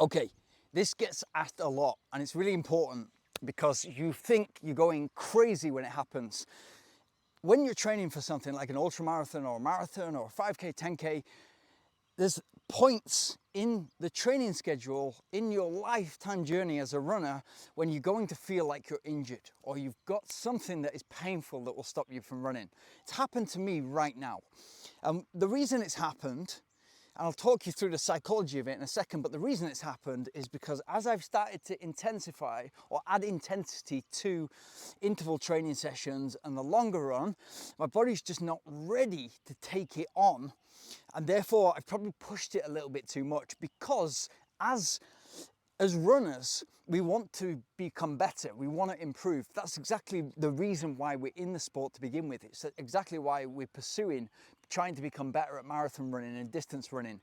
Okay, this gets asked a lot and it's really important because you think you're going crazy when it happens. When you're training for something like an ultramarathon or a marathon or a 5K, 10K, there's points in the training schedule in your lifetime journey as a runner when you're going to feel like you're injured or you've got something that is painful that will stop you from running. It's happened to me right now. The reason it's happened, and I'll talk you through the psychology of it in a second, but the reason it's happened is because as I've started to intensify or add intensity to interval training sessions and the longer run, my body's just not ready to take it on. And therefore I've probably pushed it a little bit too much because as runners, we want to become better. We want to improve. That's exactly the reason why we're in the sport to begin with. It's exactly why we're pursuing trying to become better at marathon running and distance running.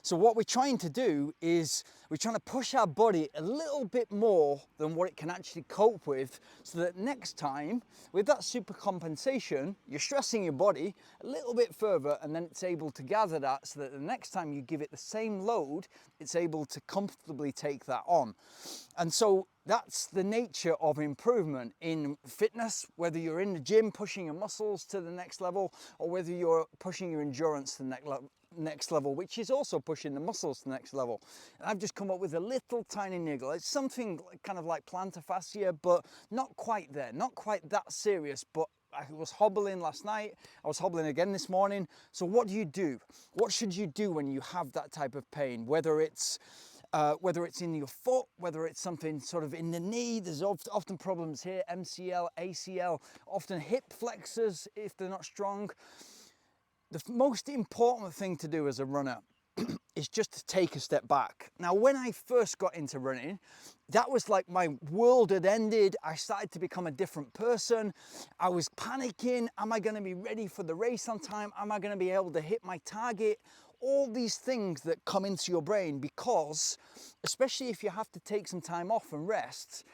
So what we're trying to do is we're trying to push our body a little bit more than what it can actually cope with, so that next time with that super compensation, you're stressing your body a little bit further, and then it's able to gather that so that the next time you give it the same load, it's able to comfortably take that on. And so that's the nature of improvement in fitness, whether you're in the gym pushing your muscles to the next level or whether you're pushing your endurance to the next level, which is also pushing the muscles to the next level. And I've just come up with a little tiny niggle. It's something kind of like plantar fascia, but not quite there, not quite that serious, but I was hobbling last night, I was hobbling again this morning. So what do you do? What should you do when you have that type of pain? Whether it's in your foot, whether it's something sort of in the knee, there's often problems here, MCL, ACL, often hip flexors if they're not strong. The most important thing to do as a runner is just to take a step back. Now, when I first got into running, that was like my world had ended. I started to become a different person. I was panicking. Am I going to be ready for the race on time? Am I going to be able to hit my target? All these things that come into your brain because, especially if you have to take some time off and rest,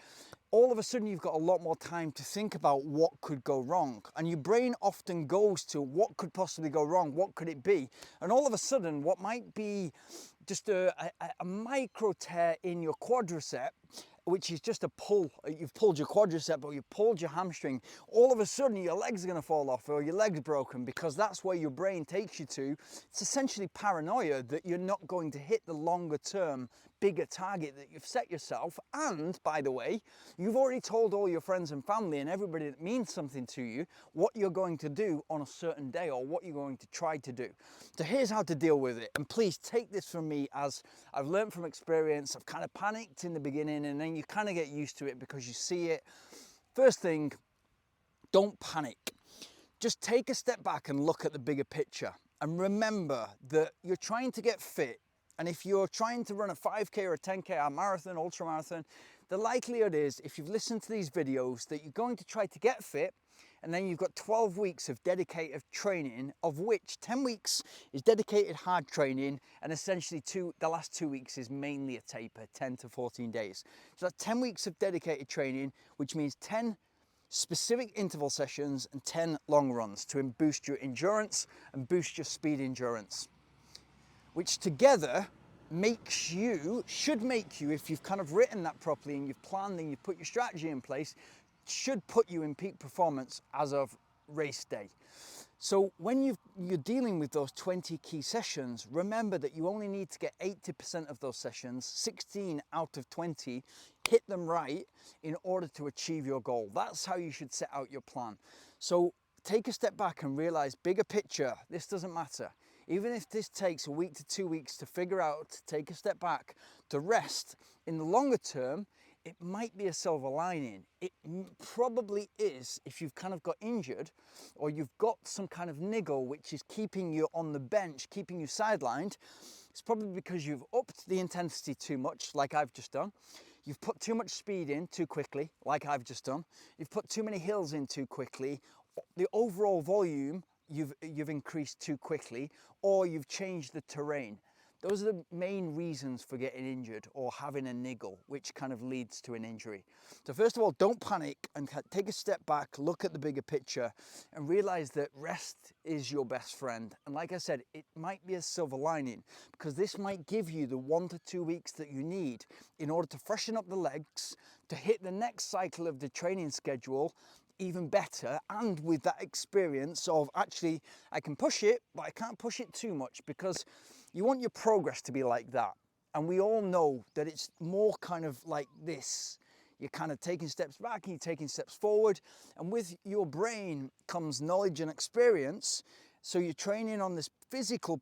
all of a sudden you've got a lot more time to think about what could go wrong. And your brain often goes to what could possibly go wrong, what could it be? And all of a sudden what might be just a micro tear in your quadricep, which is just a pull, you've pulled your quadricep or you've pulled your hamstring, all of a sudden your legs are going to fall off or your leg's broken, because that's where your brain takes you to. It's essentially paranoia that you're not going to hit the longer term bigger target that you've set yourself. And by the way, you've already told all your friends and family and everybody that means something to you what you're going to do on a certain day or what you're going to try to do. So here's how to deal with it, and please take this from me as I've learned from experience. I've kind of panicked in the beginning and then you kind of get used to it because you see it. First thing, don't panic. Just take a step back and look at the bigger picture, and remember that you're trying to get fit. And if you're trying to run a 5K or a 10K, a marathon, ultramarathon, the likelihood is, if you've listened to these videos, that you're going to try to get fit, and then you've got 12 weeks of dedicated training, of which 10 weeks is dedicated hard training, and essentially the last 2 weeks is mainly a taper, 10 to 14 days. So that's 10 weeks of dedicated training, which means 10 specific interval sessions and 10 long runs to boost your endurance and boost your speed endurance, which together should make you, if you've kind of written that properly and you've planned and you've put your strategy in place, should put you in peak performance as of race day. So when you're dealing with those 20 key sessions, remember that you only need to get 80% of those sessions, 16 out of 20, hit them right in order to achieve your goal. That's how you should set out your plan. So take a step back and realize, bigger picture, this doesn't matter. Even if this takes a week to 2 weeks to figure out, to take a step back, to rest, in the longer term, it might be a silver lining. It probably is if you've kind of got injured or you've got some kind of niggle which is keeping you on the bench, keeping you sidelined. It's probably because you've upped the intensity too much, like I've just done. You've put too much speed in too quickly, like I've just done. You've put too many hills in too quickly. The overall volume you've increased too quickly, or you've changed the terrain. Those are the main reasons for getting injured or having a niggle, which kind of leads to an injury. So first of all, don't panic and take a step back, look at the bigger picture and realize that rest is your best friend. And like I said, it might be a silver lining because this might give you the 1 to 2 weeks that you need in order to freshen up the legs, to hit the next cycle of the training schedule even better, and with that experience of actually I can push it, but I can't push it too much, because you want your progress to be like that. And we all know that it's more kind of like this. You're kind of taking steps back and you're taking steps forward, and with your brain comes knowledge and experience. So you're training on this physical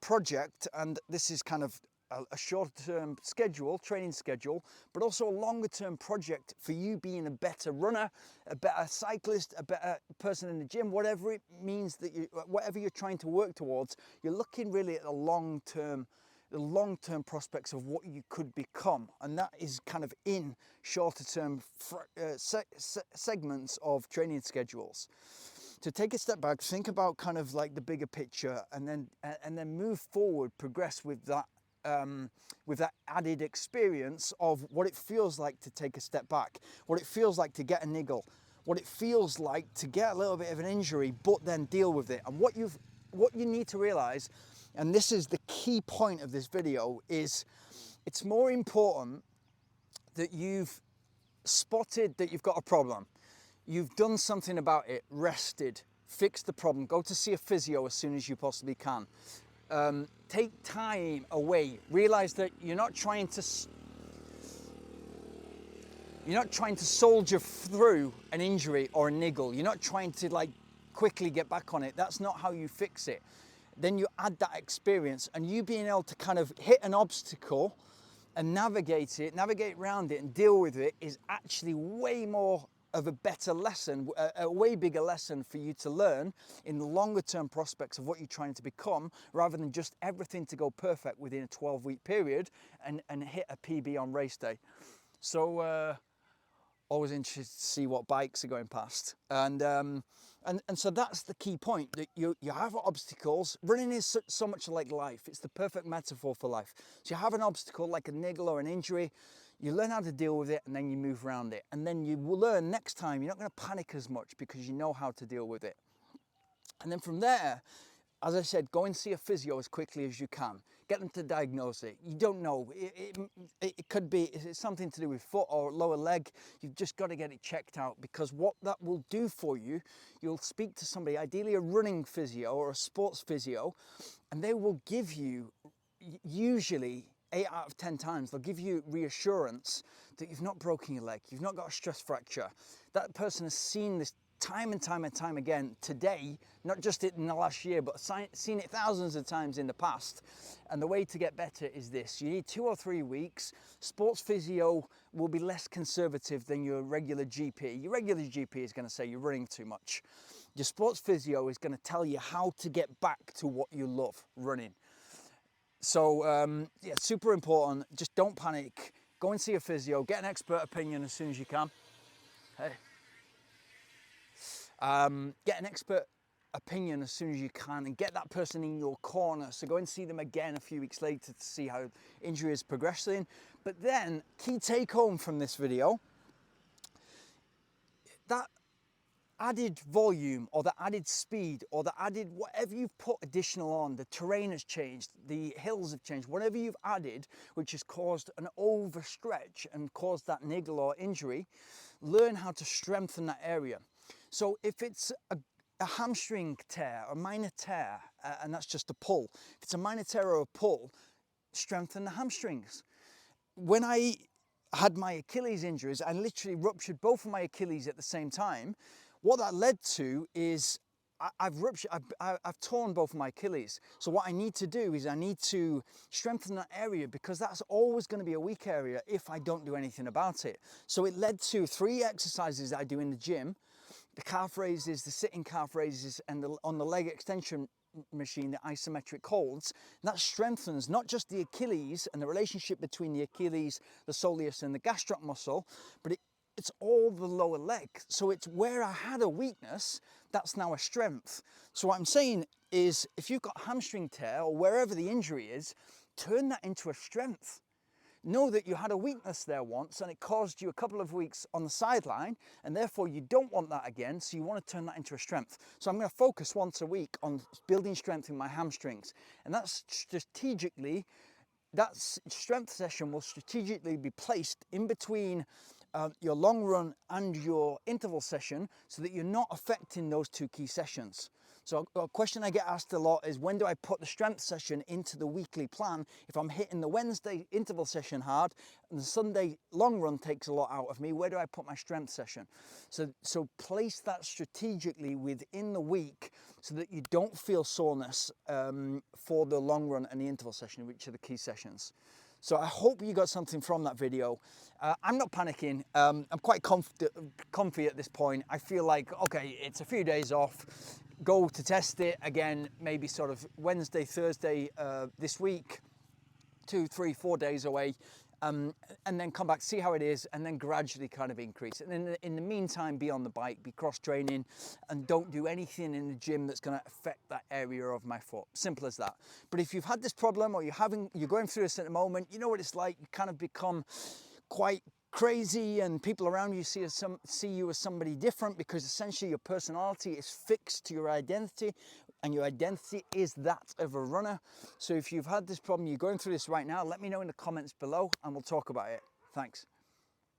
project, and this is kind of a short-term schedule, training schedule, but also a longer-term project for you being a better runner, a better cyclist, a better person in the gym, whatever it means that whatever you're trying to work towards. You're looking really at the long-term prospects of what you could become, and that is kind of in shorter-term segments of training schedules. To take a step back, think about kind of like the bigger picture, and then move forward, progress with that added experience of what it feels like to take a step back, what it feels like to get a niggle, what it feels like to get a little bit of an injury, but then deal with it. And what you need to realize, and this is the key point of this video, is it's more important that you've spotted that you've got a problem, you've done something about it, rested, fixed the problem, go to see a physio as soon as you possibly can. Take time away. Realize that you're not trying to soldier through an injury or a niggle. You're not trying to like quickly get back on it. That's not how you fix it. Then you add that experience, and you being able to kind of hit an obstacle and navigate around it and deal with it is actually way more of a better lesson, a way bigger lesson for you to learn in the longer term prospects of what you're trying to become, rather than just everything to go perfect within a 12-week period and hit a PB on race day. So always interested to see what bikes are going past. And so that's the key point, that you have obstacles. Running is so much like life. It's the perfect metaphor for life. So you have an obstacle like a niggle or an injury, you learn how to deal with it, and then you move around it. And then you will learn next time, you're not going to panic as much because you know how to deal with it. And then from there, as I said, go and see a physio as quickly as you can. Get them to diagnose it. You don't know. It could be it's something to do with foot or lower leg. You've just got to get it checked out, because what that will do for you, you'll speak to somebody, ideally a running physio or a sports physio, and they will give you, usually 8 out of 10 times, they'll give you reassurance that you've not broken your leg, you've not got a stress fracture. That person has seen this time and time and time again today, not just in the last year, but seen it thousands of times in the past. And the way to get better is this: you need 2 or 3 weeks. Sports physio will be less conservative than your regular GP. Your regular GP is going to say you're running too much. Your sports physio is going to tell you how to get back to what you love, running. So yeah, super important. Just don't panic. Go and see a physio. Get an expert opinion as soon as you can. Hey. Get an expert opinion as soon as you can, and get that person in your corner. So go and see them again a few weeks later to see how injury is progressing. But then, key take home from this video, that added volume or the added speed or the added whatever you've put additional on, the terrain has changed, the hills have changed, whatever you've added which has caused an overstretch and caused that niggle or injury, learn how to strengthen that area. So if it's a hamstring tear, a minor tear, and that's just a pull, if it's a minor tear or a pull, strengthen the hamstrings. When I had my Achilles injuries, I literally ruptured both of my Achilles at the same time. What that led to is I've torn both of my Achilles. So what I need to do is I need to strengthen that area, because that's always going to be a weak area if I don't do anything about it. So it led to 3 exercises that I do in the gym: the calf raises, the sitting calf raises, and on the leg extension machine, the isometric holds. And that strengthens not just the Achilles and the relationship between the Achilles, the soleus, and the gastroc muscle, but it's all the lower leg. So it's where I had a weakness, that's now a strength. So what I'm saying is, if you've got hamstring tear or wherever the injury is, turn that into a strength. Know that you had a weakness there once and it caused you a couple of weeks on the sideline, and therefore you don't want that again, so you want to turn that into a strength. So I'm going to focus once a week on building strength in my hamstrings, and that's strategically, that strength session will strategically be placed in between your long run and your interval session, so that you're not affecting those two key sessions. So a question I get asked a lot is, when do I put the strength session into the weekly plan if I'm hitting the Wednesday interval session hard and the Sunday long run takes a lot out of me? Where do I put my strength session? So place that strategically within the week so that you don't feel soreness for the long run and the interval session, which are the key sessions. So I hope you got something from that video. I'm not panicking. I'm quite comfy at this point. I feel like, okay, it's a few days off. Go to test it again, maybe sort of Wednesday, Thursday this week, 2, 3, 4 days away, and then come back, see how it is, and then gradually kind of increase. And in the meantime, be on the bike, be cross-training, and don't do anything in the gym that's going to affect that area of my foot. Simple as that. But if you've had this problem, or you're going through this at the moment, you know what it's like. You kind of become quite crazy, and people around you see you as somebody different, because essentially your personality is fixed to your identity, and your identity is that of a runner. So if you've had this problem, you're going through this right now, let me know in the comments below and we'll talk about it. Thanks.